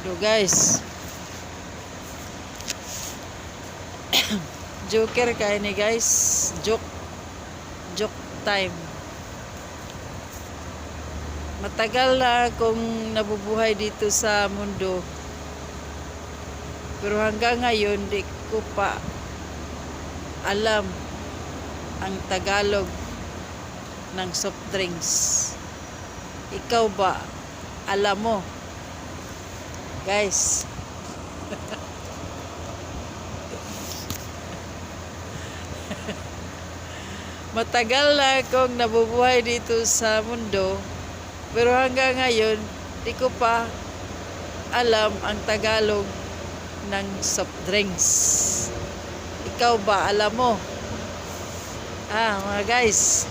So guys, joker kayo ni guys. Joke time. Matagal na akong nabubuhay dito sa mundo. Pero hanggang ngayon, di ko pa alam ang Tagalog ng soft drinks. Ikaw ba? Alam mo? Guys. Matagal na akong nabubuhay dito sa mundo. Pero hanggang ngayon, di ko pa alam ang Tagalog ng soft drinks. Ikaw ba? Alam mo? Mga guys.